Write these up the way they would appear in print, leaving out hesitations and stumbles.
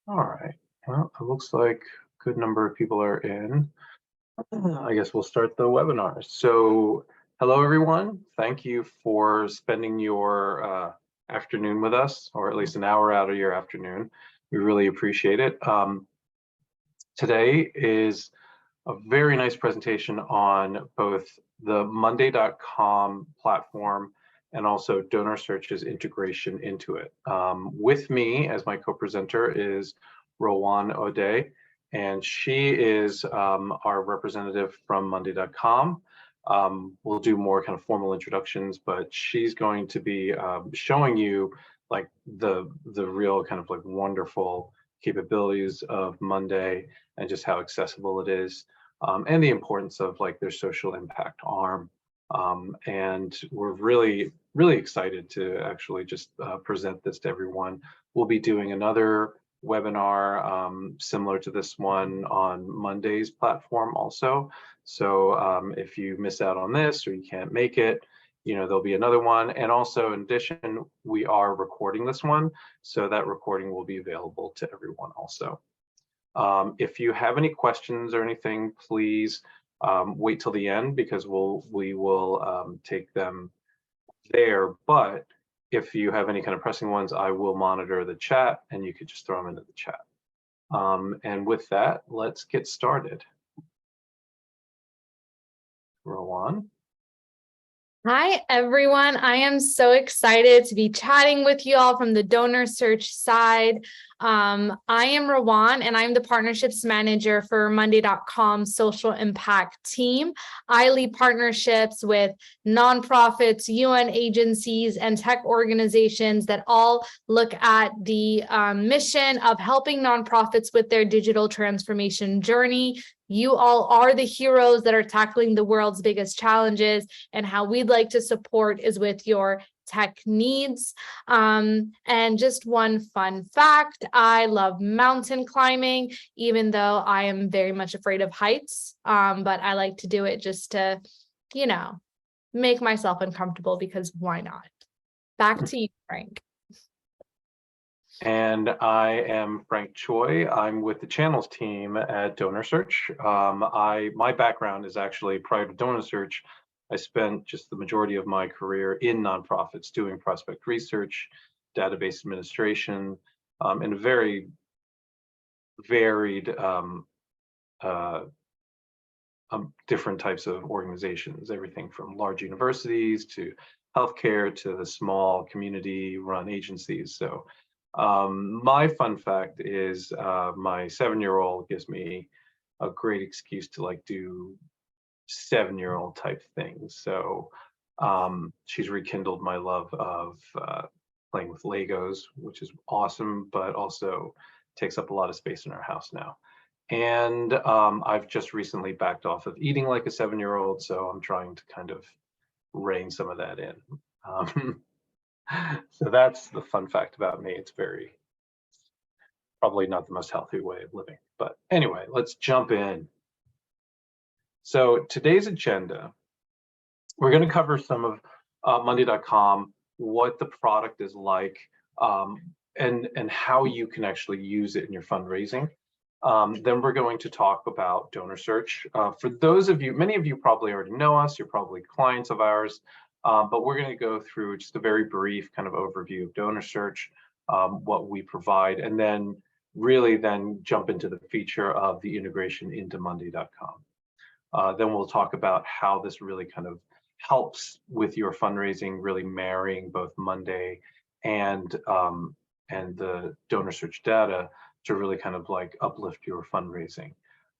All right. Well, it looks like a good number of people are in. I guess we'll start the webinar. So, hello everyone. Thank you for spending your afternoon with us, or at least an hour out of your afternoon. We really appreciate it. Today is a very nice presentation on both the Monday.com platform and also DonorSearch's integration into it. With me as my co-presenter is Rowan O'Day, and she is our representative from Monday.com. We'll do more kind of formal introductions, but she's going to be showing you like the real kind of like wonderful capabilities of Monday and just how accessible it is. And the importance of like their social impact arm. And we're really excited to actually just present this to everyone. We'll be doing another webinar similar to this one on Monday's platform also. So if you miss out on this or you can't make it, there'll be another one. And also in addition, we are recording this one. So that recording will be available to everyone also. If you have any questions or anything, please wait till the end because we will take them there. But if you have any kind of pressing ones, I will monitor the chat and you could just throw them into the chat. And with that, let's get started. Rowan. Hi, everyone. I am so excited to be chatting with you all from the DonorSearch side. I am Rowan, and I'm the partnerships manager for Monday.com social impact team. I lead partnerships with nonprofits, UN agencies, and tech organizations that all look at the mission of helping nonprofits with their digital transformation journey. You all are the heroes that are tackling the world's biggest challenges, and how we'd like to support is with your tech needs. And just one fun fact, I love mountain climbing, even though I am very much afraid of heights, but I like to do it just to, make myself uncomfortable, because why not? Back to you, Frank. And I am Frank Choi. I'm with the channels team at DonorSearch. My background is actually prior to DonorSearch. I spent just the majority of my career in nonprofits doing prospect research, database administration, and very varied different types of organizations, everything from large universities to healthcare to the small community-run agencies. So my fun fact is my 7-year-old gives me a great excuse to like do 7-year-old type things. So she's rekindled my love of playing with Legos, which is awesome, but also takes up a lot of space in our house now. And I've just recently backed off of eating like a 7-year-old, so I'm trying to kind of rein some of that in. So that's the fun fact about me. It's probably not the most healthy way of living. But anyway, let's jump in. So today's agenda, we're going to cover some of Monday.com, what the product is like, and how you can actually use it in your fundraising. Then we're going to talk about DonorSearch. For those of you, many of you probably already know us, you're probably clients of ours, but we're going to go through just a very brief kind of overview of DonorSearch, what we provide, and then really jump into the feature of the integration into Monday.com. Then we'll talk about how this really kind of helps with your fundraising, really marrying both Monday and the DonorSearch data to really kind of like uplift your fundraising.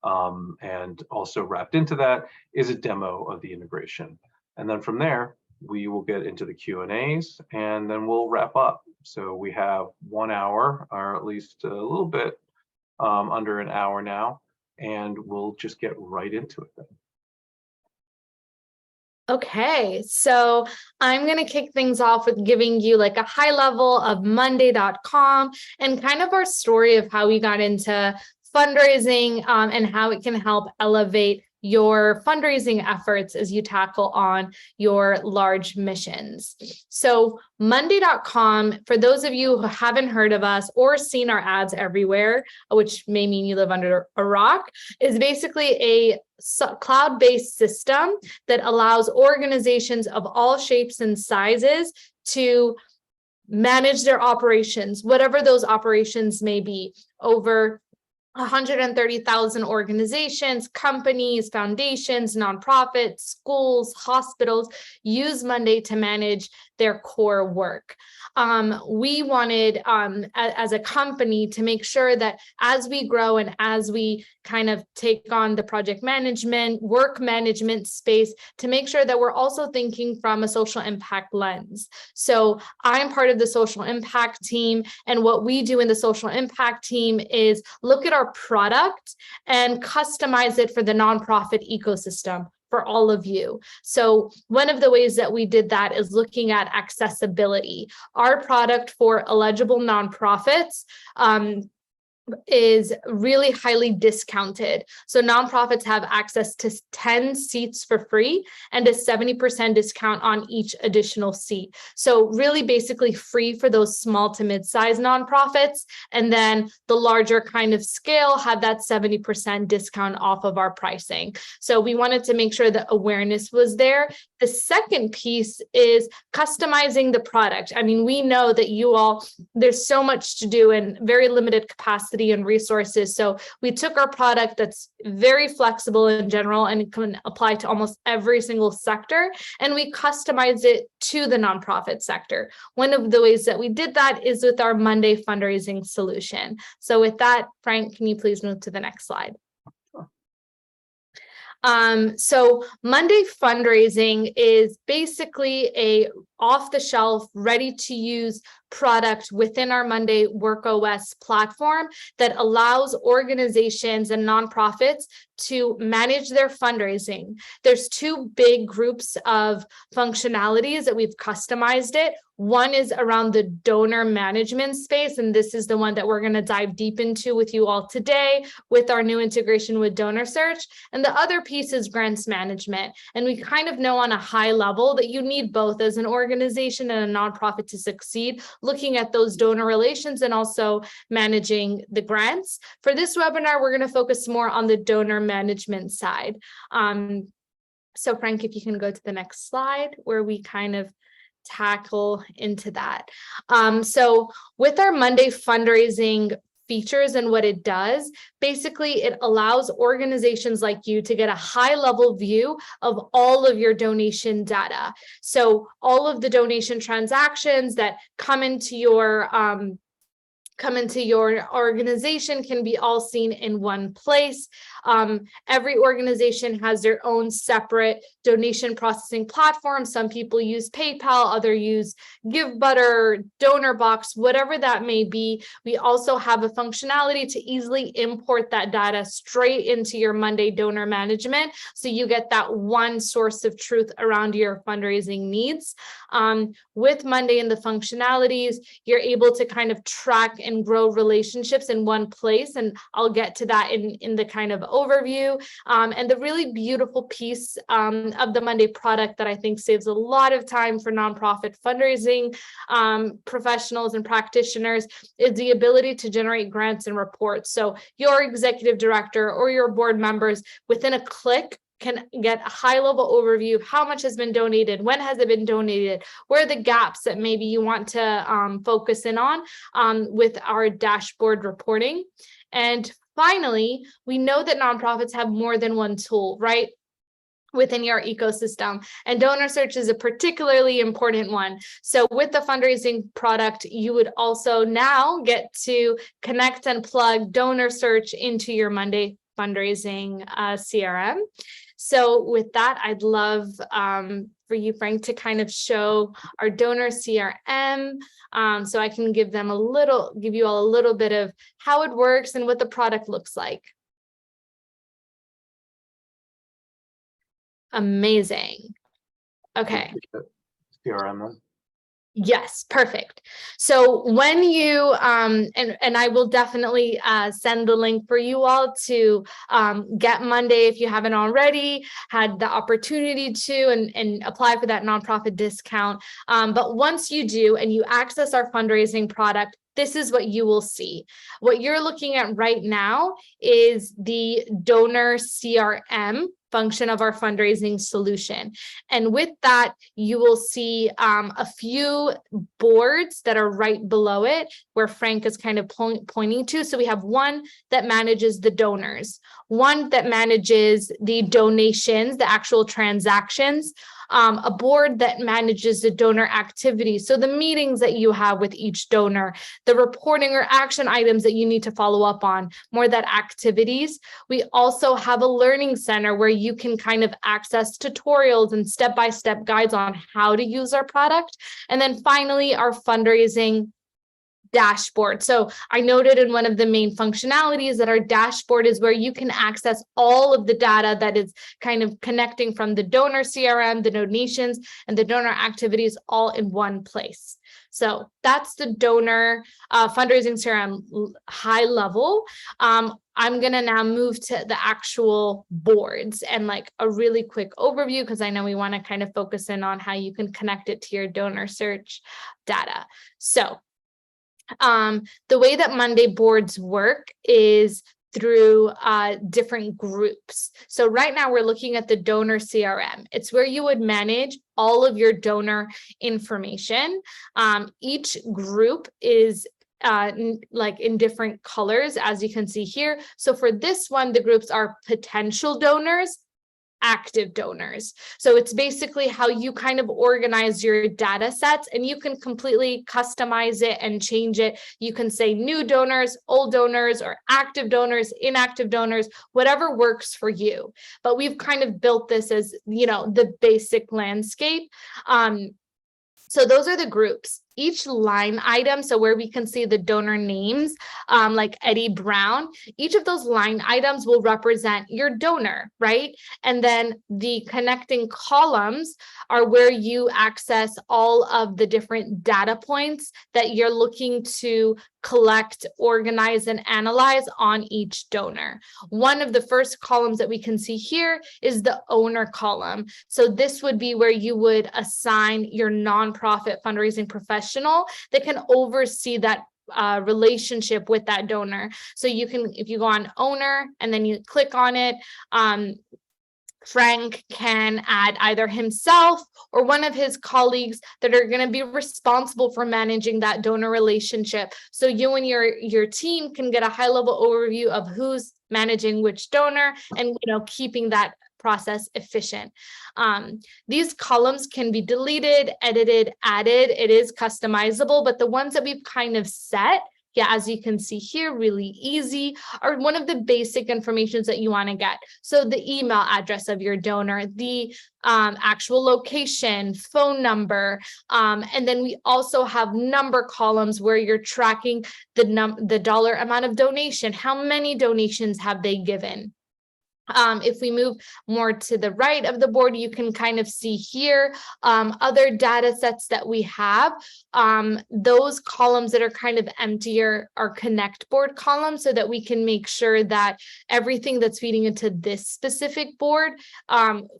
And also wrapped into that is a demo of the integration. And then from there, we will get into the Q&As and then we'll wrap up. So we have 1 hour, or at least a little bit under an hour now, and we'll just get right into it then. Okay, so I'm going to kick things off with giving you like a high level of Monday.com and kind of our story of how we got into fundraising and how it can help elevate your fundraising efforts as you tackle on your large missions. So Monday.com, for those of you who haven't heard of us or seen our ads everywhere, which may mean you live under a rock, is basically a cloud-based system that allows organizations of all shapes and sizes to manage their operations, whatever those operations may be, over 130,000 organizations, companies, foundations, nonprofits, schools, hospitals use Monday to manage their core work. We wanted, as a company, to make sure that as we grow and as we kind of take on the project management, work management space, to make sure that we're also thinking from a social impact lens. So I'm part of the social impact team, and what we do in the social impact team is look at our product and customize it for the nonprofit ecosystem for all of you. So one of the ways that we did that is looking at accessibility. Our product for eligible nonprofits is really highly discounted. So nonprofits have access to 10 seats for free and a 70% discount on each additional seat. So really basically free for those small to mid-sized nonprofits. And then the larger kind of scale had that 70% discount off of our pricing. So we wanted to make sure that awareness was there. The second piece is customizing the product. I mean, we know that you all, there's so much to do and very limited capacity and resources. So we took our product that's very flexible in general and can apply to almost every single sector, and we customized it to the nonprofit sector. One of the ways that we did that is with our Monday fundraising solution. So with that, Frank, can you please move to the next slide? So Monday fundraising is basically a off-the-shelf, ready-to-use product within our Monday WorkOS platform that allows organizations and nonprofits to manage their fundraising. There's two big groups of functionalities that we've customized it. One is around the donor management space, and this is the one that we're going to dive deep into with you all today with our new integration with DonorSearch. And the other piece is grants management. And we kind of know on a high level that you need both as an organization and a nonprofit to succeed, looking at those donor relations and also managing the grants. For this webinar, we're going to focus more on the donor management side. So Frank, if you can go to the next slide where we kind of tackle into that. So with our Monday fundraising features and what it does, basically it allows organizations like you to get a high level view of all of your donation data. So all of the donation transactions that come into your organization can be all seen in one place. Every organization has their own separate donation processing platform. Some people use PayPal, others use GiveButter, DonorBox, whatever that may be. We also have a functionality to easily import that data straight into your Monday donor management, so you get that one source of truth around your fundraising needs. With Monday and the functionalities, you're able to kind of track and grow relationships in one place, and I'll get to that in the kind of overview. And the really beautiful piece of the Monday product that I think saves a lot of time for nonprofit fundraising professionals and practitioners is the ability to generate grants and reports. So your executive director or your board members, within a click, can get a high-level overview of how much has been donated, when has it been donated, where are the gaps that maybe you want to focus in on with our dashboard reporting. And finally, we know that nonprofits have more than one tool, right, within your ecosystem, and DonorSearch is a particularly important one. So with the fundraising product, you would also now get to connect and plug DonorSearch into your Monday fundraising CRM. So with that, I'd love for you, Frank, to kind of show our donor CRM, so I can give you all a little bit of how it works and what the product looks like. Amazing. Okay. CRM. Yes, perfect. So when you and I will definitely send the link for you all to get Monday if you haven't already had the opportunity to and apply for that nonprofit discount. But once you do and you access our fundraising product, this is what you will see. What you're looking at right now is the donor CRM function of our fundraising solution. And with that, you will see a few boards that are right below it where Frank is kind of pointing to. So we have one that manages the donors, one that manages the donations, the actual transactions, a board that manages the donor activity. So the meetings that you have with each donor, the reporting or action items that you need to follow up on, more that activities. We also have a learning center where you can kind of access tutorials and step-by-step guides on how to use our product. And then finally, our fundraising dashboard. So I noted in one of the main functionalities that our dashboard is where you can access all of the data that is kind of connecting from the donor CRM, the donations, and the donor activities all in one place. So that's the donor fundraising CRM high level. I'm going to now move to the actual boards and like a really quick overview, because I know we want to kind of focus in on how you can connect it to your DonorSearch data. So the way that Monday boards work is through different groups. So right now we're looking at the donor CRM. It's where you would manage all of your donor information. Each group is like in different colors, as you can see here. So for this one, the groups are potential donors, active donors. So it's basically how you kind of organize your data sets, and you can completely customize it and change it. You can say new donors, old donors, or active donors, inactive donors, whatever works for you. But we've kind of built this as, you know, the basic landscape. So those are the groups. Each line item, so where we can see the donor names, like Eddie Brown, each of those line items will represent your donor, right? And then the connecting columns are where you access all of the different data points that you're looking to collect, organize, and analyze on each donor. One of the first columns that we can see here is the owner column. So this would be where you would assign your nonprofit fundraising professional that can oversee that relationship with that donor. So you can, if you go on owner and then you click on it, Frank can add either himself or one of his colleagues that are going to be responsible for managing that donor relationship. So you and your team can get a high-level overview of who's managing which donor and, you know, keeping that process efficient. These columns can be deleted, edited, added. It is customizable, but the ones that we've kind of set, yeah, as you can see here, really easy, are one of the basic informations that you want to get. So the email address of your donor, the actual location, phone number, and then we also have number columns where you're tracking the dollar amount of donation. How many donations have they given? If we move more to the right of the board, you can kind of see here other data sets that we have. Those columns that are kind of emptier are connect board columns, so that we can make sure that everything that's feeding into this specific board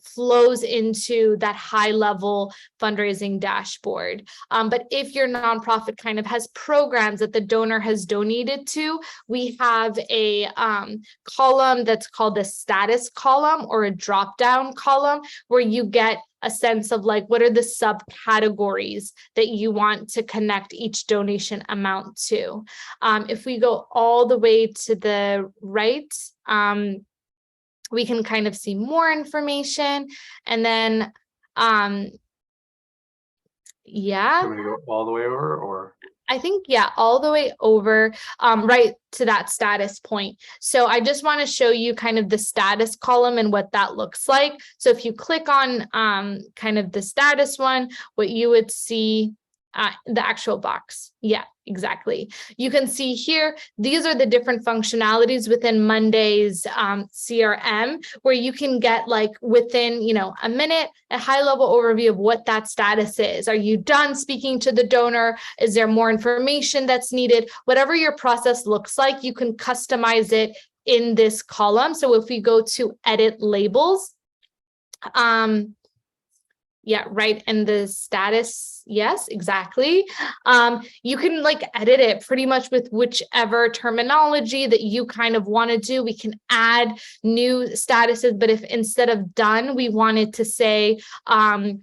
flows into that high level fundraising dashboard. But if your nonprofit kind of has programs that the donor has donated to, we have a column that's called the status column, or a drop down column, where you get a sense of like, what are the subcategories that you want to connect each donation amount to. If we go all the way to the right, we can kind of see more information. And then, yeah. You want me to go all the way over, or? I think, yeah, all the way over, right to that status point. So I just want to show you kind of the status column and what that looks like. So if you click on kind of the status one, what you would see the actual box. Yeah, exactly. You can see here, these are the different functionalities within Monday's CRM, where you can get like within, a minute, a high level overview of what that status is. Are you done speaking to the donor? Is there more information that's needed? Whatever your process looks like, you can customize it in this column. So if we go to edit labels, yeah, right. And the status, yes, exactly. You can like edit it pretty much with whichever terminology that you kind of want to do. We can add new statuses, but if instead of done, we wanted to say an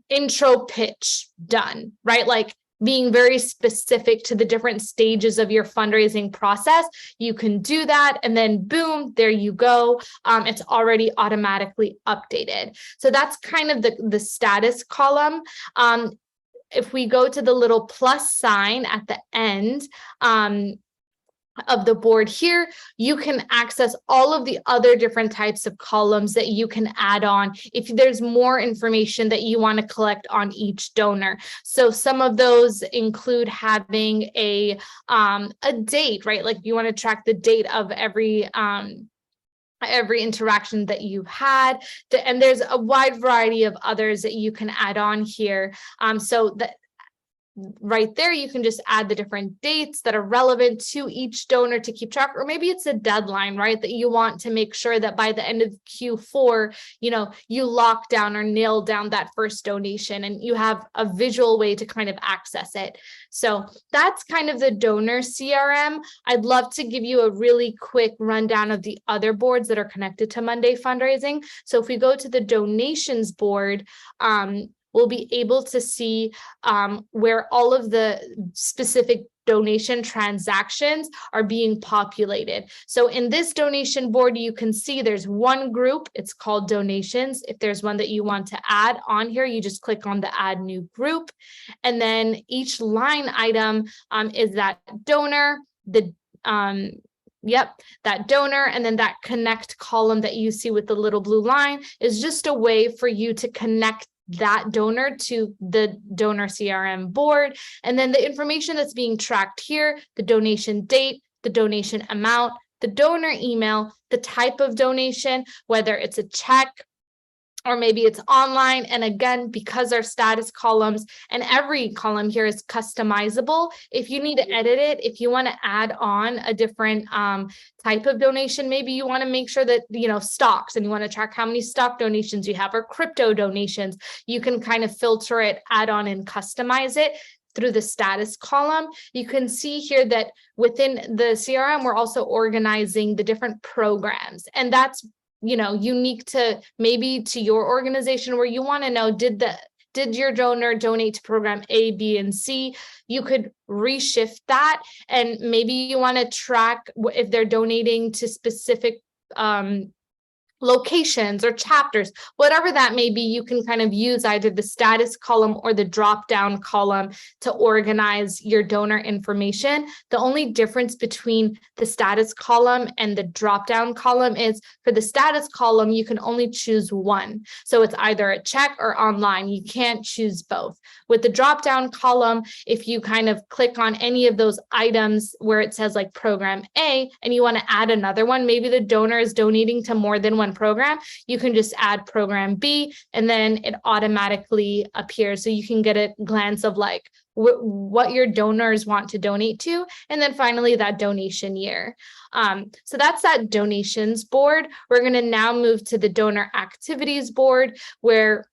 intro pitch done, right? Like being very specific to the different stages of your fundraising process, you can do that. And then boom, there you go. It's already automatically updated. So that's kind of the status column. If we go to the little plus sign at the end, of the board here, you can access all of the other different types of columns that you can add on if there's more information that you want to collect on each donor. So some of those include having a date, right? Like you want to track the date of every interaction that you've had, and there's a wide variety of others that you can add on here. So that right there, you can just add the different dates that are relevant to each donor to keep track, or maybe it's a deadline, right? That you want to make sure that by the end of Q4, you lock down or nail down that first donation and you have a visual way to kind of access it. So that's kind of the donor CRM. I'd love to give you a really quick rundown of the other boards that are connected to Monday Fundraising. So if we go to the donations board, we'll be able to see where all of the specific donation transactions are being populated. So in this donation board, you can see there's one group, it's called donations. If there's one that you want to add on here, you just click on the add new group. And then each line item is that donor, that donor, and then that connect column that you see with the little blue line is just a way for you to connect that donor to the donor CRM board. And then the information that's being tracked here, the donation date, the donation amount, the donor email, the type of donation, whether it's a check, or maybe it's online. And again, because our status columns and every column here is customizable, if you need to edit it, if you want to add on a different type of donation, maybe you want to make sure that, stocks, and you want to track how many stock donations you have or crypto donations, you can kind of filter it, add on, and customize it through the status column. You can see here that within the CRM, we're also organizing the different programs, and that's unique to maybe to your organization, where you want to know, did your donor donate to program A, B, and C? You could reshift that, and maybe you want to track if they're donating to specific locations or chapters, whatever that may be. You can kind of use either the status column or the drop down column to organize your donor information. The only difference between the status column and the drop down column is for the status column, you can only choose one. So it's either a check or online. You can't choose both. With the drop down column, if you kind of click on any of those items where it says like program A and you want to add another one, maybe the donor is donating to more than one program, you can just add program B and then it automatically appears. So you can get a glance of like what your donors want to donate to. And then finally that donation year. So that's that donations board. We're going to now move to the donor activities board, where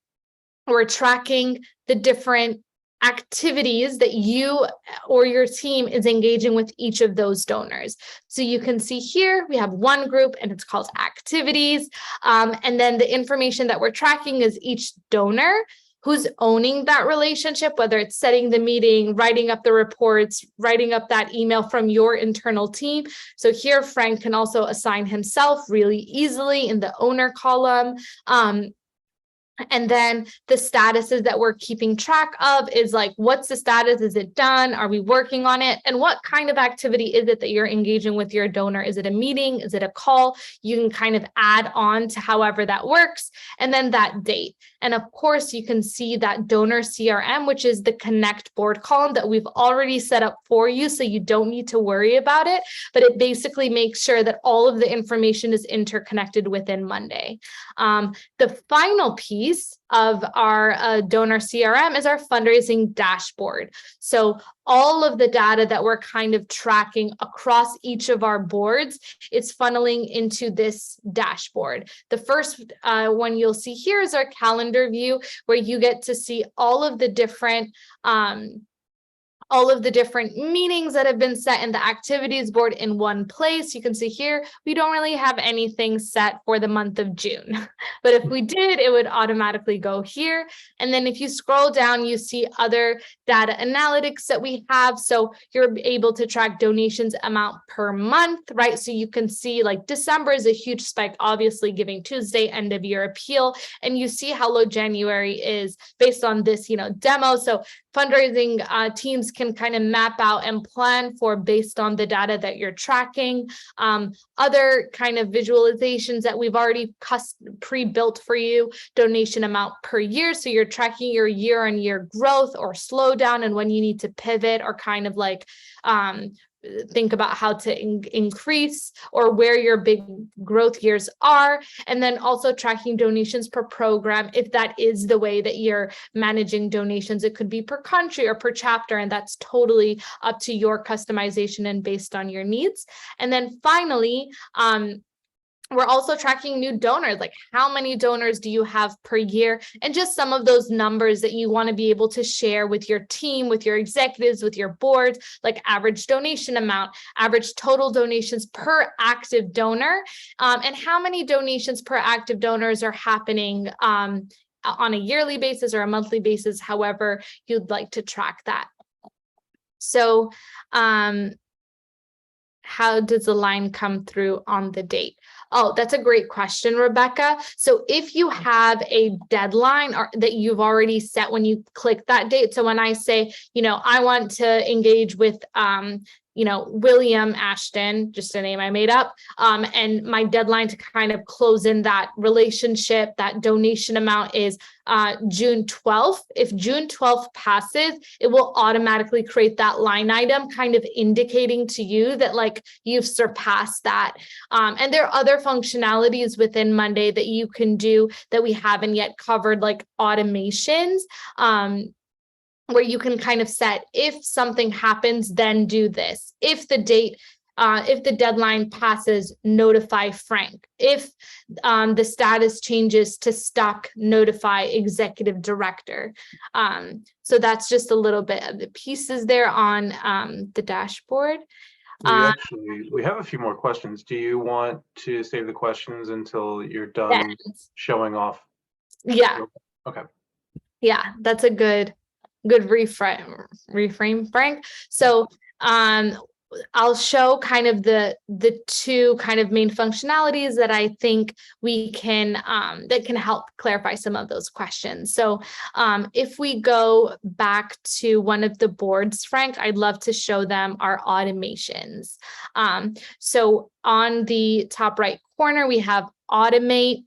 we're tracking the different activities that you or your team is engaging with each of those donors. So you can see here, we have one group and it's called activities. And then the information that we're tracking is each donor who's owning that relationship, whether it's setting the meeting, writing up the reports, writing up that email from your internal team. So here, Frank can also assign himself really easily in the owner column. And then the statuses that we're keeping track of is like, what's the status? Is it done? Are we working on it? And what kind of activity is it that you're engaging with your donor? Is it a meeting? Is it a call? You can kind of add on to however that works. And then that date. And of course, you can see that donor CRM, which is the connect board column that we've already set up for you. So you don't need to worry about it, but it basically makes sure that all of the information is interconnected within Monday. The final piece of our donor CRM is our fundraising dashboard. So all of the data that we're kind of tracking across each of our boards is funneling into this dashboard. The first one you'll see here is our calendar view, where you get to see all of the different meetings that have been set in the activities board in one place. You can see here, we don't really have anything set for the month of June, but if we did, it would automatically go here. And then if you scroll down, you see other data analytics that we have. So you're able to track donations amount per month, right? So you can see like December is a huge spike, obviously Giving Tuesday, end of year appeal. And you see how low January is based on this, demo. So fundraising teams can kind of map out and plan for based on the data that you're tracking. Other kind of visualizations that we've already pre-built for you, donation amount per year. So you're tracking your year-on-year growth or slowdown and when you need to pivot or kind of like think about how to increase or where your big growth years are. And then also tracking donations per program. If that is the way that you're managing donations, it could be per country or per chapter, and that's totally up to your customization and based on your needs. And then finally, we're also tracking new donors, like how many donors do you have per year, and just some of those numbers that you want to be able to share with your team, with your executives, with your boards, like average donation amount, average total donations per active donor, and how many donations per active donors are happening on a yearly basis or a monthly basis, however you'd like to track that. So how does the line come through on the date? Oh, that's a great question, Rebecca. So if you have a deadline or that you've already set when you click that date. So when I say, I want to engage with, William Ashton, just a name I made up, and my deadline to kind of close in that relationship, that donation amount is June 12th. If June 12th passes, it will automatically create that line item, kind of indicating to you that like you've surpassed that. And there are other functionalities within Monday that you can do that we haven't yet covered, like automations, where you can kind of set, if something happens, then do this. If the deadline passes, notify Frank. If the status changes to stuck, notify executive director. So that's just a little bit of the pieces there on the dashboard. We have a few more questions. Do you want to save the questions until you're done showing off? Yeah. Okay. Yeah, that's a good reframe, Frank. So I'll show kind of the two kind of main functionalities that I think we can that can help clarify some of those questions. So if we go back to one of the boards, Frank, I'd love to show them our automations. So on the top right corner, we have automate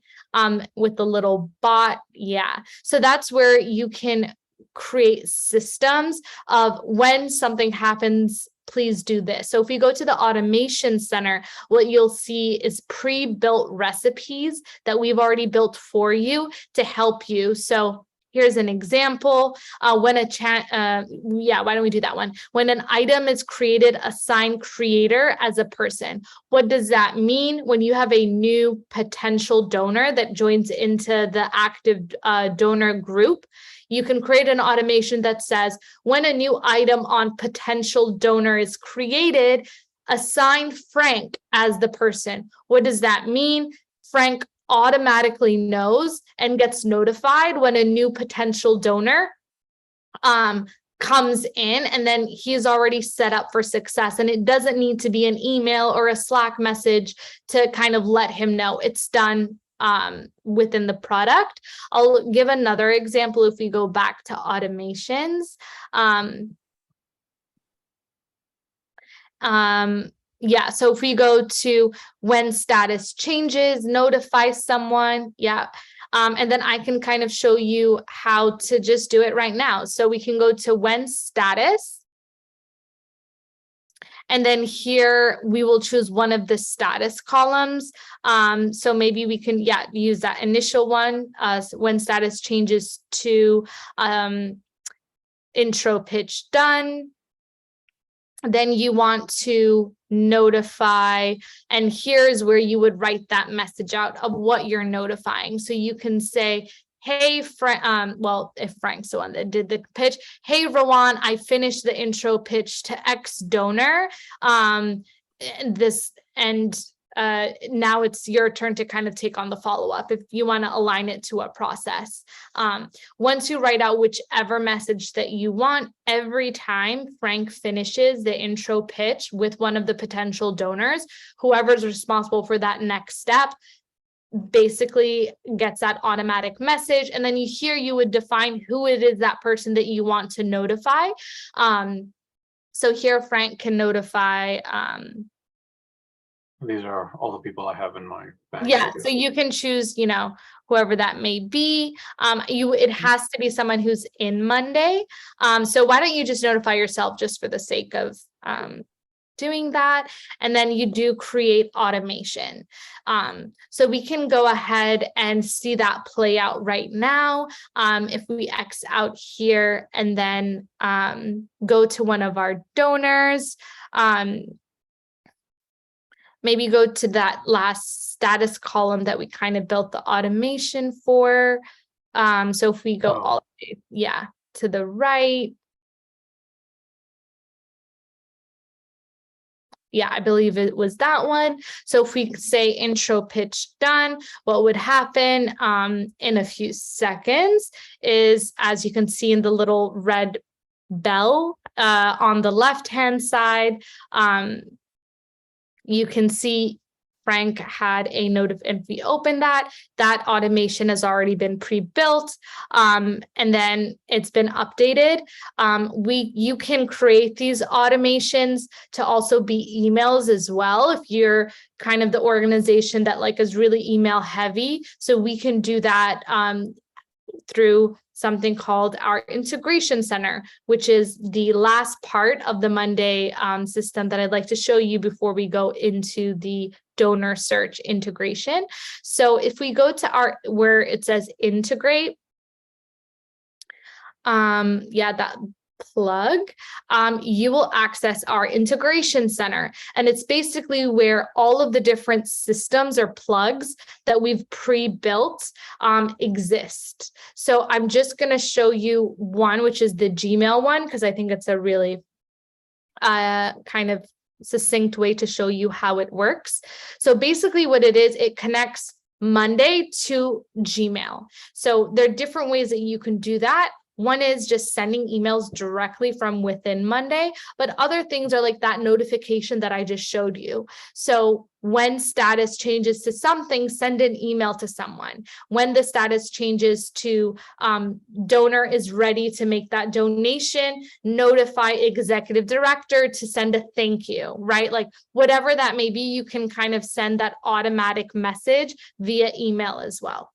with the little bot. Yeah, so that's where you can create systems of when something happens, please do this. So if we go to the automation center, what you'll see is pre-built recipes that we've already built for you to help you. So here's an example. Why don't we do that one? When an item is created, assign creator as a person. What does that mean? When you have a new potential donor that joins into the active donor group, you can create an automation that says, when a new item on potential donor is created, assign Frank as the person. What does that mean? Frank automatically knows and gets notified when a new potential donor comes in, and then he's already set up for success. And it doesn't need to be an email or a Slack message to kind of let him know it's done. within the product. I'll give another example if we go back to automations. Yeah, so if we go to when status changes, notify someone, yeah. And then I can kind of show you how to just do it right now. So we can go to when status. And then here we will choose one of the status columns. So maybe we can, yeah, use that initial one, when status changes to intro pitch done. Then you want to notify, and here's where you would write that message out of what you're notifying. So you can say, hey, Frank, well, if Frank's the one that did the pitch, hey, Rowan, I finished the intro pitch to X donor. Now it's your turn to kind of take on the follow-up if you want to align it to a process. Once you write out whichever message that you want, every time Frank finishes the intro pitch with one of the potential donors, whoever's responsible for that next step basically gets that automatic message. And then you would define who it is, that person that you want to notify. So here Frank can notify these are all the people I have in my bank. Yeah, so you can choose, whoever that may be. It has to be someone who's in Monday. So why don't you just notify yourself just for the sake of doing that, and then you do create automation. So we can go ahead and see that play out right now. If we X out here and then go to one of our donors, maybe go to that last status column that we kind of built the automation for. So if we go all the way, yeah, to the right. Yeah, I believe it was that one. So if we say intro pitch done, what would happen in a few seconds is, as you can see in the little red bell on the left-hand side, you can see Frank had a note of, if we open that automation has already been pre-built, and then it's been updated. You can create these automations to also be emails as well, if you're kind of the organization that is really email heavy. So we can do that through something called our integration center, which is the last part of the Monday system that I'd like to show you before we go into the DonorSearch integration. So if we go to where it says integrate, that plug, you will access our integration center. And it's basically where all of the different systems or plugs that we've pre-built exist. So I'm just going to show you one, which is the Gmail one, because I think it's a really kind of succinct way to show you how it works. So basically what it is, it connects Monday to Gmail. So there are different ways that you can do that. One is just sending emails directly from within Monday, but other things are like that notification that I just showed you. So when status changes to something, send an email to someone. When the status changes to donor is ready to make that donation, notify executive director to send a thank you, right? Like whatever that may be, you can kind of send that automatic message via email as well.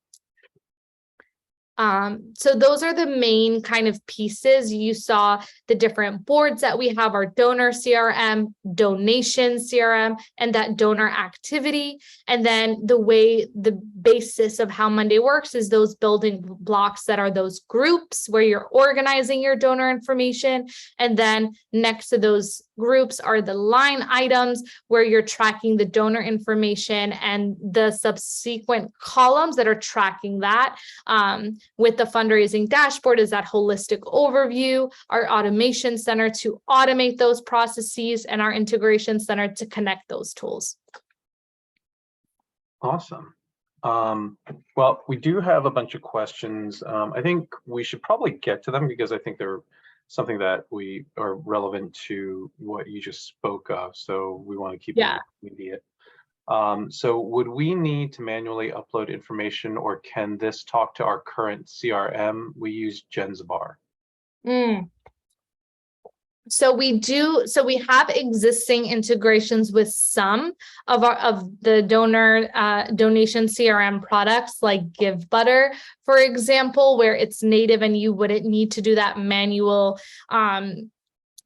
So those are the main kind of pieces. You saw the different boards that we have, our donor CRM, donation CRM, and that donor activity. And then the basis of how Monday works is those building blocks that are those groups where you're organizing your donor information. And then next to those groups are the line items where you're tracking the donor information and the subsequent columns that are tracking that. With the fundraising dashboard is that holistic overview, our automation center to automate those processes, and our integration center to connect those tools. Awesome. Well, we do have a bunch of questions. I think we should probably get to them because I think they're something that we are relevant to what you just spoke of. So we want to keep it immediate. So would we need to manually upload information, or can this talk to our current CRM? We use Genzabar. So we have existing integrations with some of the donation CRM products like GiveButter, for example, where it's native and you wouldn't need to do that manual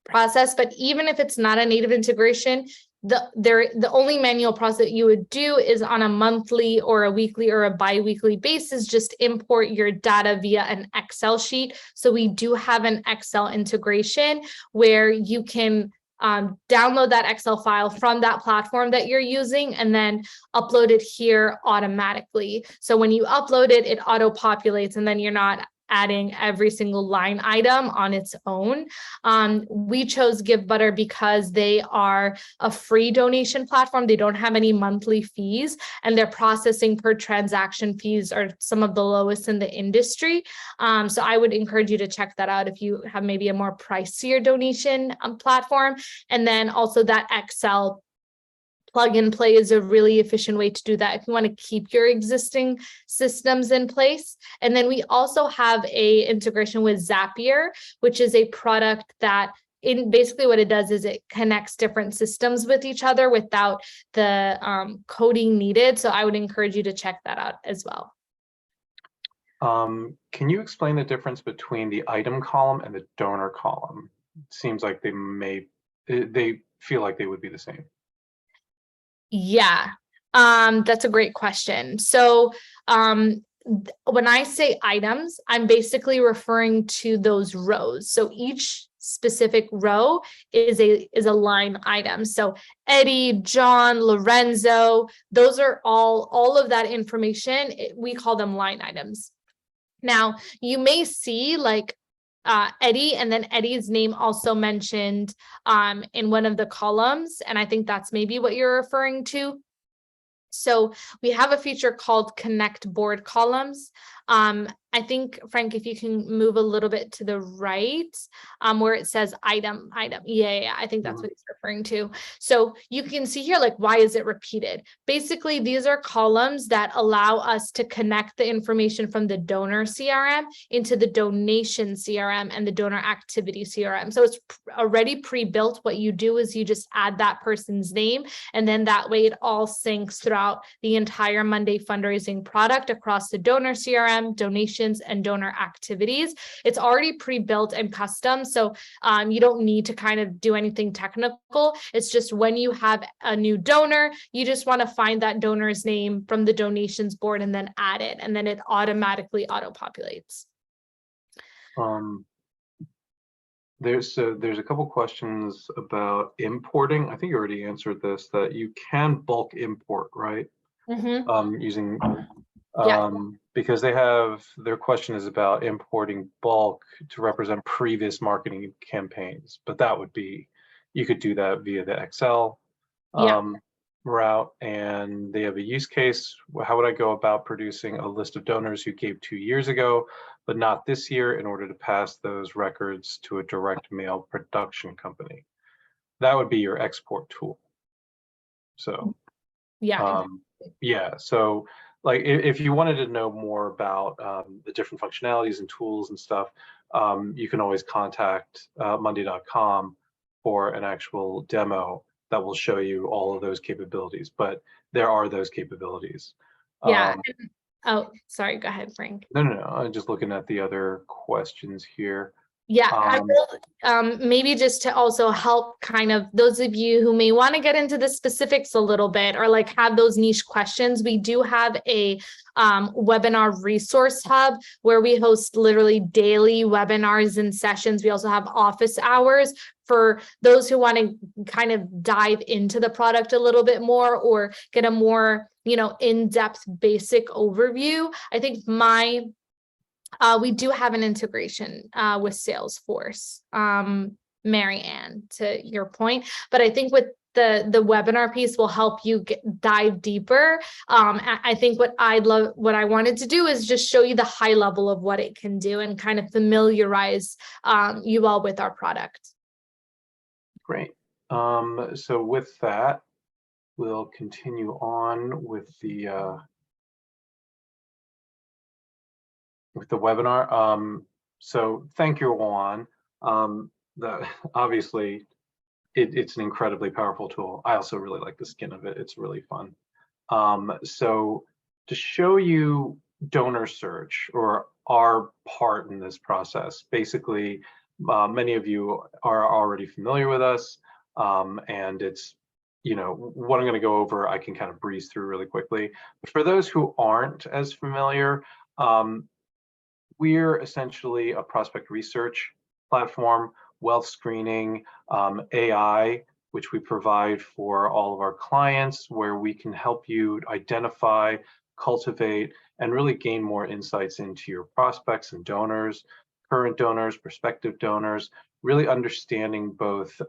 process. But even if it's not a native integration, the only manual process you would do is on a monthly or a weekly or a bi-weekly basis, just import your data via an Excel sheet. So we do have an Excel integration where you can download that Excel file from that platform that you're using and then upload it here automatically. So when you upload it, it auto-populates, and then you're not adding every single line item on its own. We chose GiveButter because they are a free donation platform. They don't have any monthly fees, and their processing per transaction fees are some of the lowest in the industry. So I would encourage you to check that out if you have maybe a more pricier donation platform. And then also that Excel plug and play is a really efficient way to do that if you want to keep your existing systems in place. And then we also have a integration with Zapier, which is a product that basically what it does is it connects different systems with each other without the coding needed. So I would encourage you to check that out as well. Can you explain the difference between the item column and the donor column? It seems like they feel like they would be the same. Yeah, that's a great question. So when I say items, I'm basically referring to those rows. So each specific row is a line item. So Eddie, John, Lorenzo, those are all of that information. We call them line items. Now, you may see like Eddie, and then Eddie's name also mentioned in one of the columns. And I think that's maybe what you're referring to. So we have a feature called Connect Board Columns. I think, Frank, if you can move a little bit to the right, where it says item. Yeah, I think that's what he's referring to. So you can see here, like, why is it repeated? Basically, these are columns that allow us to connect the information from the donor CRM into the donation CRM and the donor activity CRM. So it's already pre-built. What you do is you just add that person's name, and then that way it all syncs throughout the entire Monday fundraising product across the donor CRM, donation, and donor activities. It's already pre-built and custom, so you don't need to kind of do anything technical. It's just when you have a new donor, you just want to find that donor's name from the donations board and then add it, and then it automatically auto-populates. There's a couple questions about importing. I think you already answered this, that you can bulk import, right? Using because their question is about importing bulk to represent previous marketing campaigns, but that would be, you could do that via the Excel route. And they have a use case. How would I go about producing a list of donors who gave 2 years ago, but not this year, in order to pass those records to a direct mail production company? That would be your export tool. So so like if you wanted to know more about the different functionalities and tools and stuff, you can always contact monday.com for an actual demo that will show you all of those capabilities. But there are those capabilities. Oh, sorry, go ahead, Frank. No, I'm just looking at the other questions here. Yeah, I will, maybe just to also help kind of those of you who may want to get into the specifics a little bit, or like have those niche questions, we do have a webinar resource hub where we host literally daily webinars and sessions. We also have office hours for those who want to kind of dive into the product a little bit more, or get a more, in-depth basic overview. I think we do have an integration with Salesforce, Mary Ann, to your point. But I think with the webinar piece will help you dive deeper. I think what I wanted to do is just show you the high level of what it can do and kind of familiarize you all with our product. Great. So with that, we'll continue on with the webinar. So thank you, Juan. Obviously, it's an incredibly powerful tool. I also really like the skin of it. It's really fun. So to show you DonorSearch, or our part in this process, basically, many of you are already familiar with us, and it's, what I'm going to go over, I can kind of breeze through really quickly. But for those who aren't as familiar, we're essentially a prospect research platform, wealth screening, AI, which we provide for all of our clients, where we can help you identify, cultivate, and really gain more insights into your prospects and donors, current donors, prospective donors, really understanding both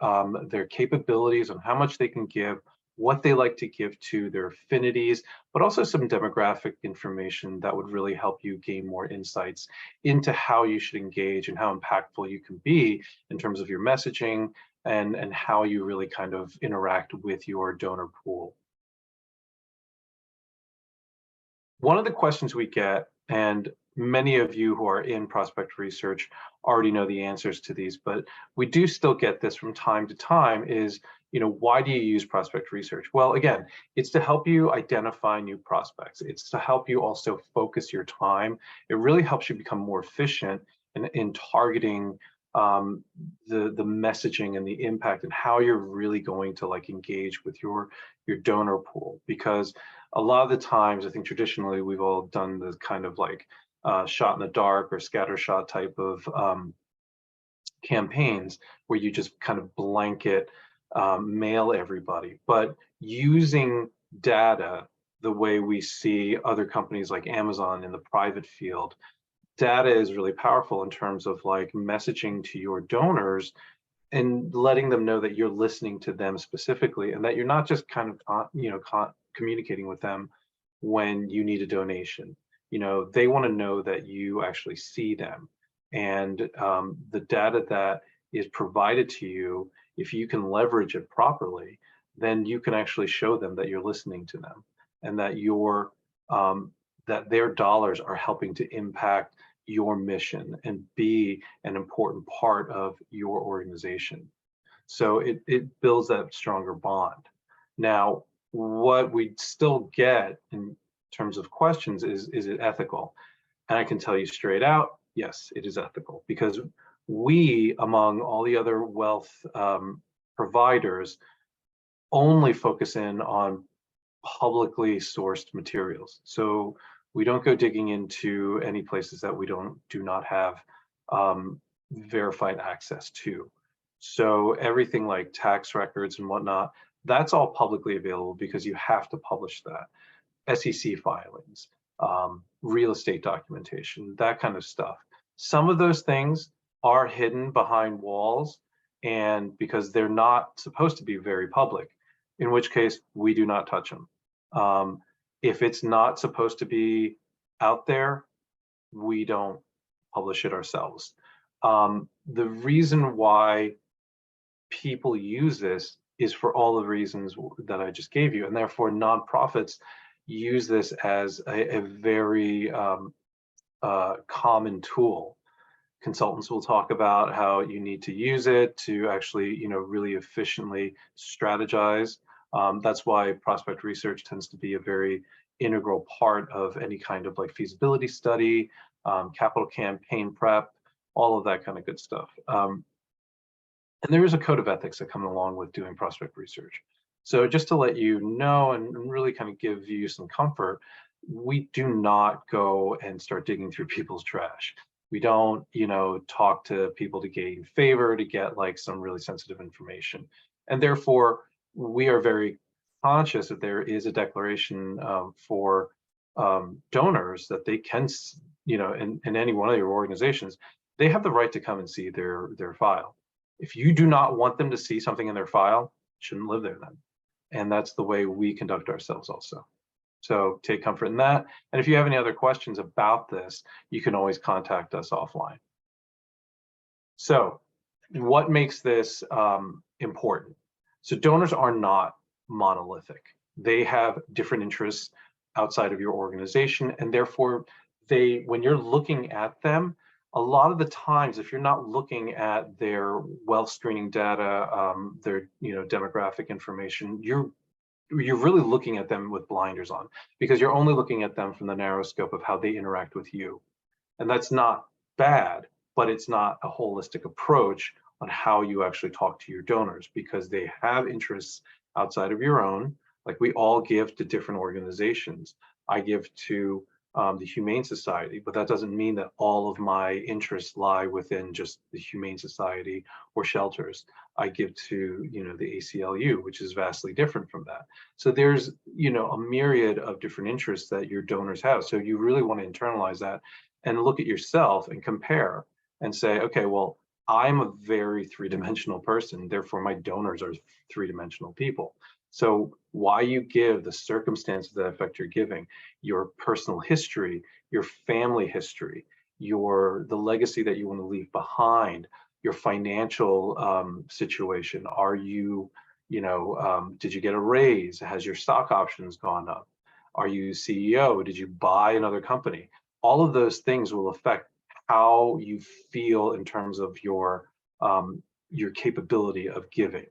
their capabilities and how much they can give, what they like to give to, their affinities, but also some demographic information that would really help you gain more insights into how you should engage and how impactful you can be in terms of your messaging and how you really kind of interact with your donor pool. One of the questions we get, and many of you who are in prospect research already know the answers to these, but we do still get this from time to time, is, why do you use prospect research? Well, again, it's to help you identify new prospects. It's to help you also focus your time. It really helps you become more efficient in targeting the messaging and the impact and how you're really going to engage with your donor pool. Because a lot of the times, I think traditionally we've all done the kind of shot in the dark or scattershot type of campaigns where you just kind of blanket mail everybody. But using data the way we see other companies like Amazon in the private field, data is really powerful in terms of messaging to your donors and letting them know that you're listening to them specifically, and that you're not just kind of communicating with them when you need a donation. They want to know that you actually see them, and the data that is provided to you, if you can leverage it properly, then you can actually show them that you're listening to them, and that that their dollars are helping to impact your mission and be an important part of your organization. So it builds that stronger bond. Now, what we still get in terms of questions is it ethical? And I can tell you straight out, yes, it is ethical, because we, among all the other wealth providers, only focus in on publicly sourced materials. So we don't go digging into any places that we do not have verified access to. So everything like tax records and whatnot, that's all publicly available because you have to publish that. SEC filings, real estate documentation, that kind of stuff. Some of those things are hidden behind walls, and because they're not supposed to be very public, in which case we do not touch them. If it's not supposed to be out there, we don't publish it ourselves. The reason why people use this is for all the reasons that I just gave you, and therefore nonprofits use this as a very common tool. Consultants will talk about how you need to use it to actually, really efficiently strategize. That's why prospect research tends to be a very integral part of any kind of feasibility study, capital campaign prep, all of that kind of good stuff. And there is a code of ethics that comes along with doing prospect research. So just to let you know and really kind of give you some comfort, we do not go and start digging through people's trash. We don't, talk to people to gain favor, to get some really sensitive information. And therefore, we are very conscious that there is a declaration for donors that they can, in any one of your organizations, they have the right to come and see their file. If you do not want them to see something in their file, it shouldn't live there then. And that's the way we conduct ourselves also. So take comfort in that. And if you have any other questions about this, you can always contact us offline. So what makes this important? So donors are not monolithic. They have different interests outside of your organization, and therefore when you're looking at them, a lot of the times, if you're not looking at their wealth screening data, their demographic information, you're really looking at them with blinders on, because you're only looking at them from the narrow scope of how they interact with you. And that's not bad, but it's not a holistic approach on how you actually talk to your donors, because they have interests outside of your own. Like, we all give to different organizations. I give to the Humane Society, but that doesn't mean that all of my interests lie within just the Humane Society or shelters. I give to the ACLU, which is vastly different from that. So there's a myriad of different interests that your donors have. So you really want to internalize that and look at yourself and compare and say, okay, well, I'm a very three-dimensional person, therefore my donors are three-dimensional people. So why you give, the circumstances that affect your giving, your personal history, your family history, the legacy that you want to leave behind, your financial situation. Are you, did you get a raise? Has your stock options gone up? Are you CEO? Did you buy another company? All of those things will affect how you feel in terms of your capability of giving,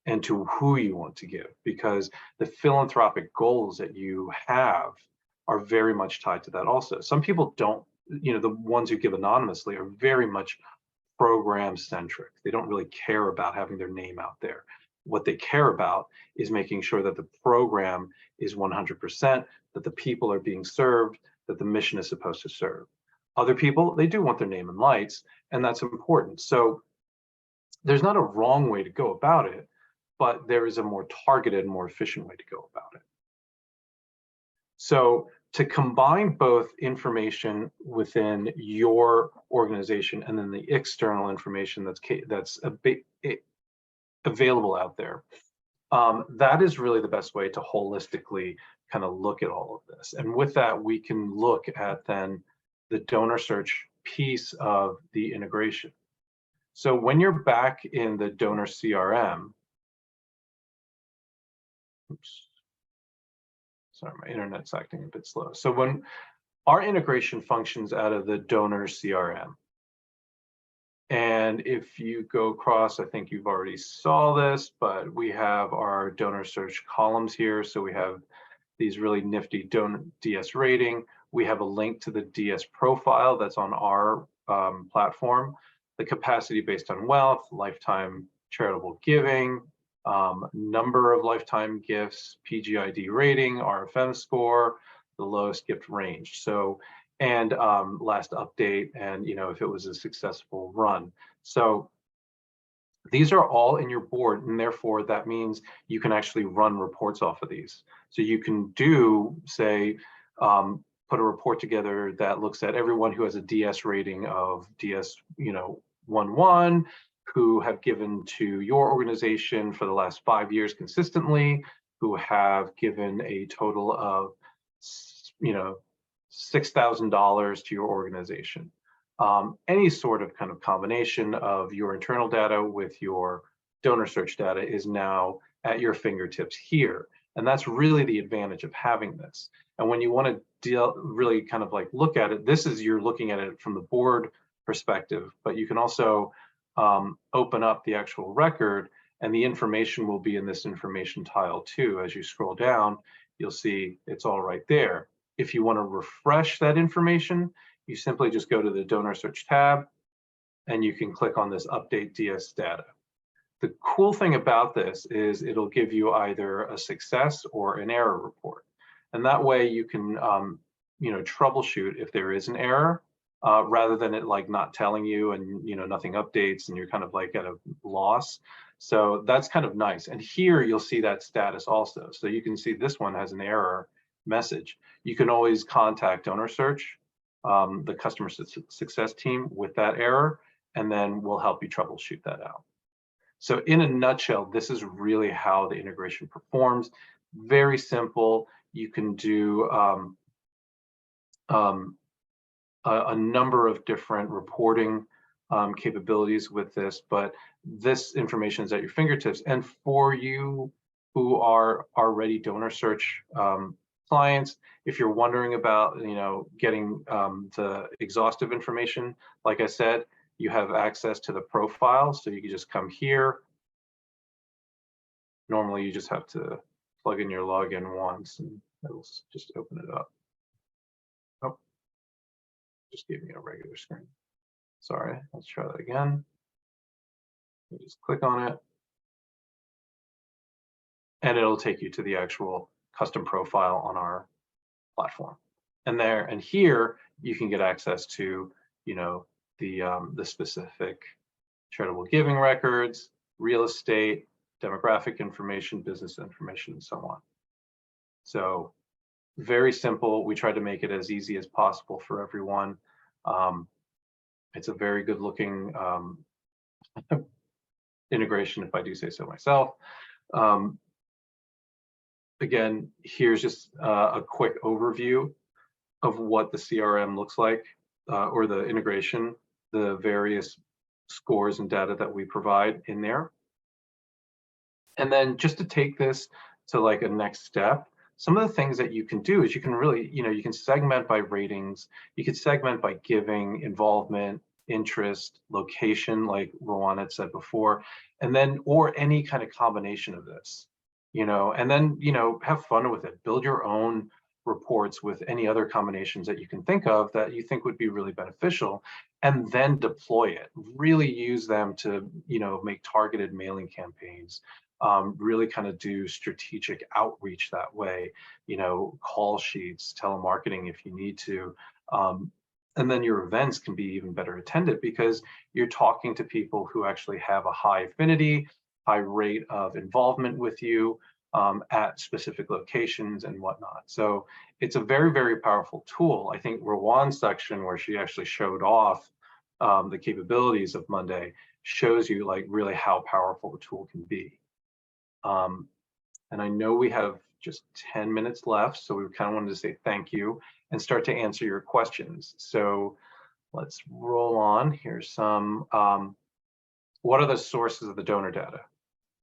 and to who you want to give, because the philanthropic goals that you have are very much tied to that also. Some people don't, the ones who give anonymously are very much program centric. They don't really care about having their name out there. What they care about is making sure that the program is 100%, that the people are being served, that the mission is supposed to serve. Other people, they do want their name in lights, and that's important. So there's not a wrong way to go about it, but there is a more targeted, more efficient way to go about it. So to combine both information within your organization and then the external information that's available out there, that is really the best way to holistically kind of look at all of this. And with that, we can look at then the donor search piece of the integration. So when you're back in the donor CRM, oops, sorry, my internet's acting a bit slow. So when our integration functions out of the donor CRM, and if you go across, I think you've already saw this, but we have our donor search columns here. So we have these really nifty donor DS rating. We have a link to the DS profile that's on our platform, the capacity based on wealth, lifetime charitable giving, number of lifetime gifts, PGID rating, RFM score, the lowest gift range. So, and last update, and if it was a successful run. So these are all in your board, and therefore that means you can actually run reports off of these. So you can do, say, put a report together that looks at everyone who has a DS rating of DS, 1, who have given to your organization for the last 5 years consistently, who have given a total of, $6,000 to your organization. Any sort of kind of combination of your internal data with your donor search data is now at your fingertips here. And that's really the advantage of having this. And when you want to really kind of like look at it, you're looking at it from the board perspective, but you can also open up the actual record, and the information will be in this information tile too. As you scroll down, you'll see it's all right there. If you want to refresh that information, you simply just go to the donor search tab and you can click on this update DS data. The cool thing about this is it'll give you either a success or an error report. And that way you can troubleshoot if there is an error, rather than it like not telling you and nothing updates and you're kind of like at a loss. So that's kind of nice. And here you'll see that status also. So you can see this one has an error message. You can always contact DonorSearch, the customer success team, with that error, and then we'll help you troubleshoot that out. So in a nutshell, this is really how the integration performs. Very simple. You can do a number of different reporting capabilities with this, but this information is at your fingertips. And for you who are already DonorSearch clients. If you're wondering about, getting the exhaustive information, like I said, you have access to the profile, so you can just come here. Normally, you just have to plug in your login once, and it'll just open it up. Oh, just gave me a regular screen. Sorry, let's try that again. You just click on it, and it'll take you to the actual custom profile on our platform. And here you can get access to, the specific charitable giving records, real estate, demographic information, business information, and so on. So very simple. We try to make it as easy as possible for everyone. It's a very good looking integration, if I do say so myself. Again, here's just a quick overview of what the CRM looks like, or the integration, the various scores and data that we provide in there. And then just to take this to like a next step, some of the things that you can do is you can really, you can segment by ratings, you can segment by giving, involvement, interest, location, like Rowan had said before, and then, or any kind of combination of this, and then, have fun with it. Build your own reports with any other combinations that you can think of that you think would be really beneficial, and then deploy it. Really use them to, make targeted mailing campaigns, really kind of do strategic outreach that way, call sheets, telemarketing if you need to. And then your events can be even better attended because you're talking to people who actually have a high affinity, high rate of involvement with you at specific locations and whatnot. So it's a very, very powerful tool. I think Rowan's section, where she actually showed off the capabilities of Monday, shows you like really how powerful the tool can be. And I know we have just 10 minutes left, so we kind of wanted to say thank you and start to answer your questions. So let's roll on. Here's some, what are the sources of the donor data?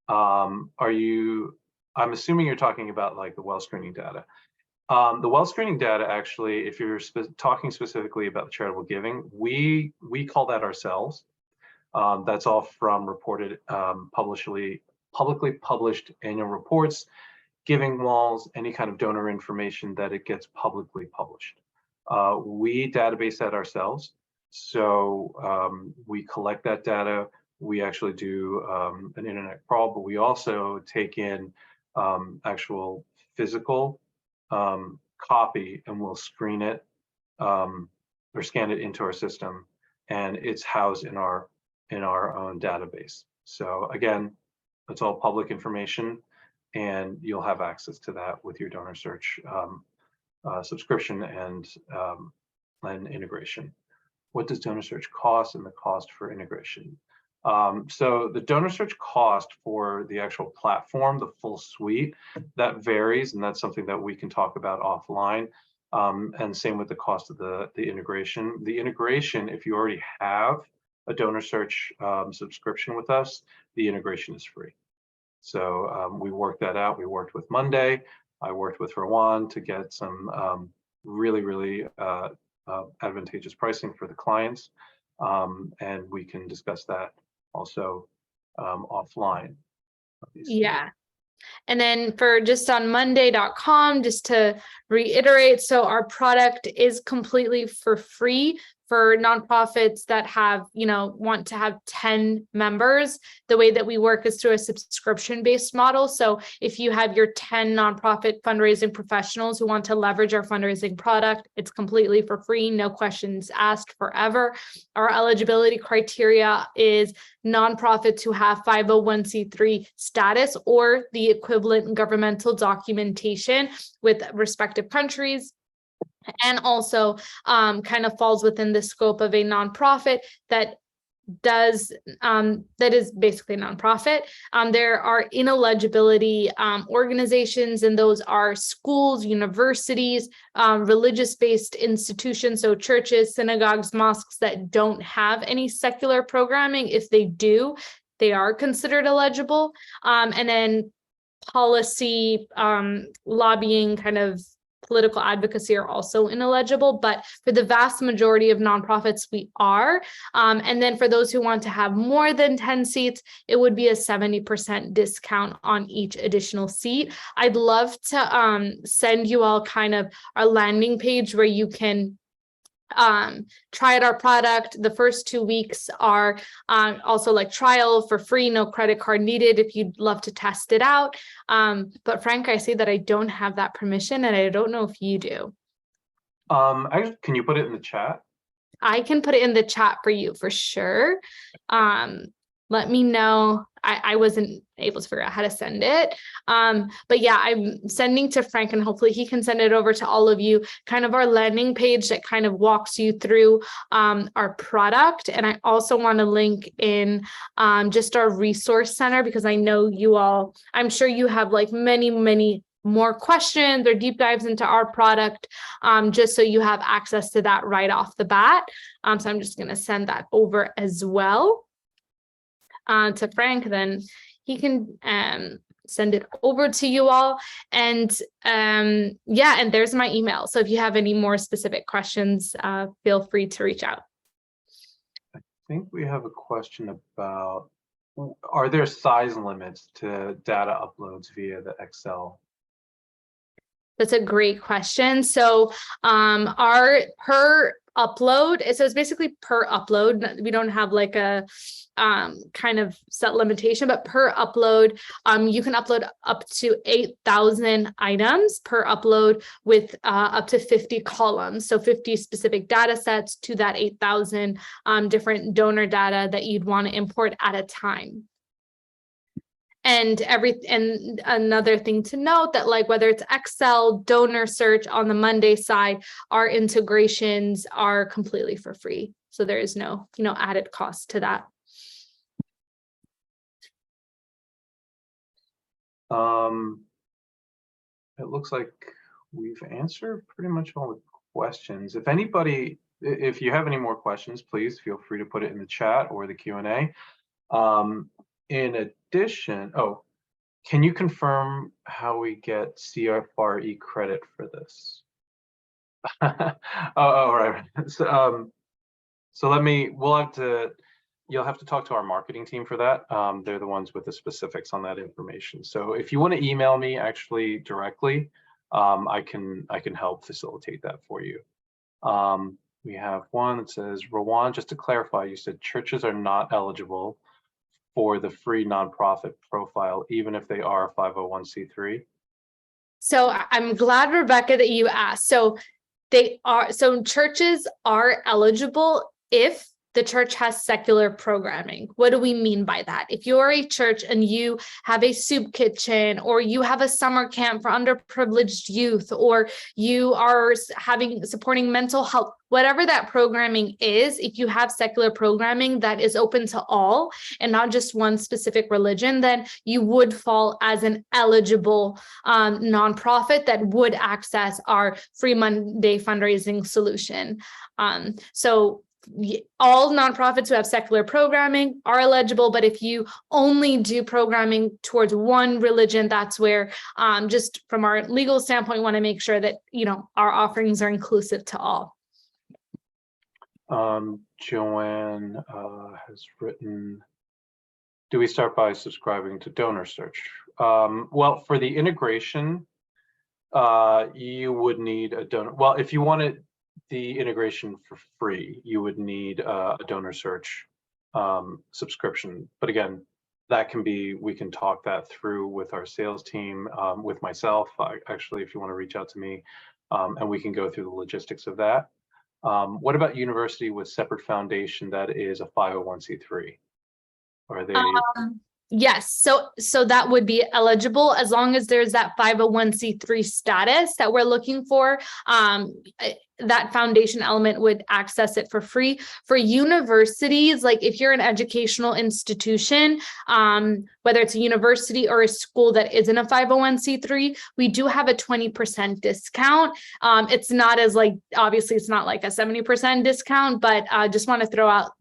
I'm assuming you're talking about like the well screening data. The well screening data, actually, if you're talking specifically about the charitable giving, we call that ourselves. That's all from reported, publicly published annual reports, giving walls, any kind of donor information that it gets publicly published. We database that ourselves. So we collect that data. We actually do an internet crawl, but we also take in actual physical copy, and we'll screen it or scan it into our system, and it's housed in our own database. So again, it's all public information, and you'll have access to that with your DonorSearch subscription and integration. What does DonorSearch cost and the cost for integration? So the DonorSearch cost for the actual platform, the full suite, that varies, and that's something that we can talk about offline. And same with the cost of the integration. The integration, if you already have a DonorSearch subscription with us, the integration is free. So we worked that out. We worked with Monday. I worked with Rowan to get some really, really advantageous pricing for the clients. And we can discuss that also offline. Yeah. And then for just on Monday.com, just to reiterate, so our product is completely for free for nonprofits that have, want to have 10 members. The way that we work is through a subscription-based model. So if you have your 10 nonprofit fundraising professionals who want to leverage our fundraising product, it's completely for free, no questions asked, forever. Our eligibility criteria is nonprofits who have 501c3 status or the equivalent governmental documentation with respective countries, and also kind of falls within the scope of a nonprofit that is basically a nonprofit. There are ineligibility organizations, and those are schools, universities, religious-based institutions, so churches, synagogues, mosques that don't have any secular programming. If they do, they are considered eligible. And then policy, lobbying, kind of political advocacy are also ineligible, but for the vast majority of nonprofits, we are. And then for those who want to have more than 10 seats, it would be a 70% discount on each additional seat. I'd love to send you all kind of our landing page where you can try out our product. The first 2 weeks are also like trial for free, no credit card needed if you'd love to test it out. But Frank, I see that I don't have that permission and I don't know if you do. Can you put it in the chat? I can put it in the chat for you for sure. Let me know. I wasn't able to figure out how to send it. But yeah, I'm sending to Frank and hopefully he can send it over to all of you, kind of our landing page that kind of walks you through our product. And I also want to link in just our resource center, because I know you all, I'm sure you have like many more questions or deep dives into our product, just so you have access to that right off the bat. So I'm just going to send that over as well to Frank, then he can send it over to you all. And yeah, and there's my email. So if you have any more specific questions, feel free to reach out. I think we have a question about, are there size limits to data uploads via the Excel? That's a great question. So our per upload, so it's basically per upload. We don't have like a kind of set limitation, but per upload, you can upload up to 8,000 items per upload with up to 50 columns. So 50 specific data sets to that 8,000 different donor data that you'd want to import at a time. And another thing to note that, like, whether it's Excel, DonorSearch on the Monday side, our integrations are completely for free. So there is no, added cost to that. It looks like we've answered pretty much all the questions. If anybody, if you have any more questions, please feel free to put it in the chat or the Q&A. In addition, can you confirm how we get CFRE credit for this? Right. So you'll have to talk to our marketing team for that. They're the ones with the specifics on that information. So if you want to email me actually directly, I can help facilitate that for you. We have one that says, Rowan, just to clarify, you said churches are not eligible for the free nonprofit profile, even if they are a 501c3? So I'm glad, Rebecca, that you asked. So churches are eligible if the church has secular programming. What do we mean by that? If you're a church and you have a soup kitchen, or you have a summer camp for underprivileged youth, or you are supporting mental health, whatever that programming is, if you have secular programming that is open to all and not just one specific religion, then you would fall as an eligible nonprofit that would access our free Monday fundraising solution. So all nonprofits who have secular programming are eligible, but if you only do programming towards one religion, that's where, just from our legal standpoint, we want to make sure that, our offerings are inclusive to all. Joanne has written, do we start by subscribing to DonorSearch? Well, for the integration, you would need a donor. Well, if you wanted the integration for free, you would need a DonorSearch subscription. But again, that can be, we can talk that through with our sales team, with myself, actually, if you want to reach out to me, and we can go through the logistics of that. What about university with separate foundation that is a 501c3? Are they? Yes, so that would be eligible as long as there's that 501c3 status that we're looking for. That foundation element would access it for free. For universities, like if you're an educational institution, whether it's a university or a school that isn't a 501c3, we do have a 20% discount. It's not as obviously it's not like a 70% discount, but I just want to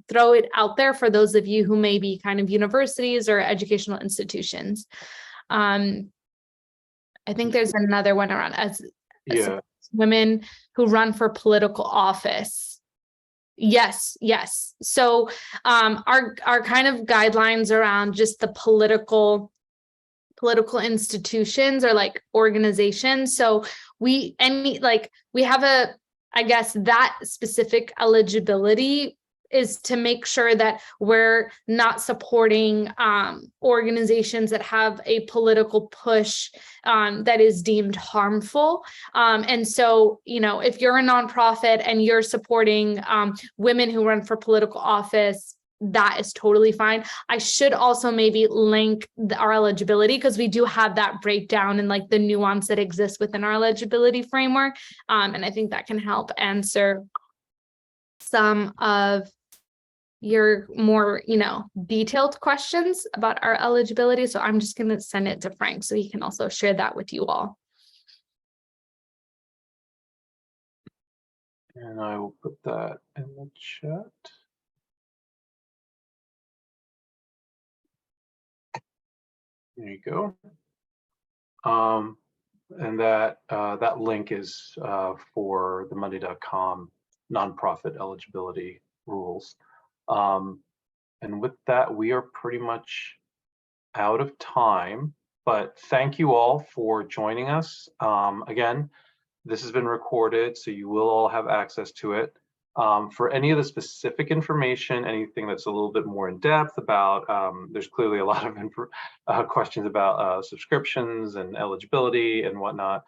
throw it out there for those of you who may be kind of universities or educational institutions. I think there's another one around as Yeah. women who run for political office. Yes. So our kind of guidelines around just the political institutions or like organizations. So we have I guess that specific eligibility is to make sure that we're not supporting organizations that have a political push that is deemed harmful. And so, if you're a nonprofit and you're supporting women who run for political office, that is totally fine. I should also maybe link our eligibility, because we do have that breakdown and like the nuance that exists within our eligibility framework. And I think that can help answer some of your more, detailed questions about our eligibility. So I'm just going to send it to Frank so he can also share that with you all. And I will put that in the chat. There you go. And that link is for the Monday.com nonprofit eligibility rules. And with that, we are pretty much out of time, but thank you all for joining us. Again, this has been recorded, so you will all have access to it. For any of the specific information, anything that's a little bit more in depth about, there's clearly a lot of questions about subscriptions and eligibility and whatnot,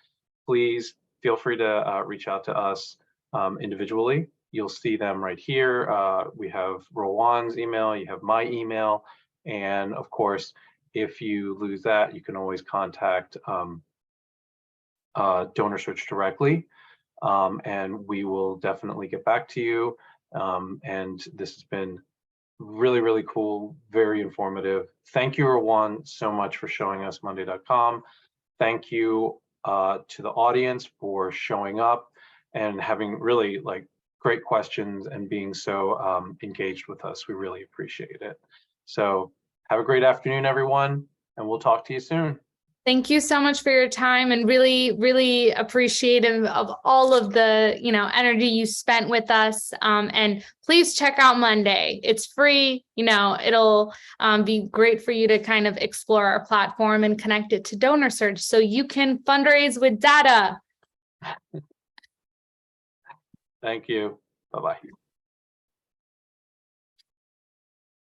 please feel free to reach out to us individually. You'll see them right here. We have Rowan's email, you have my email, and of course, if you lose that, you can always contact DonorSearch directly. And we will definitely get back to you. And this has been really, really cool, very informative. Thank you, Rowan, so much for showing us Monday.com. Thank you to the audience for showing up and having really great questions and being so engaged with us. We really appreciate it. So have a great afternoon, everyone, and we'll talk to you soon. Thank you so much for your time, and really, really appreciative of all of the, energy you spent with us. And please check out Monday. It's free. It'll be great for you to kind of explore our platform and connect it to DonorSearch so you can fundraise with data. Thank you. Bye-bye.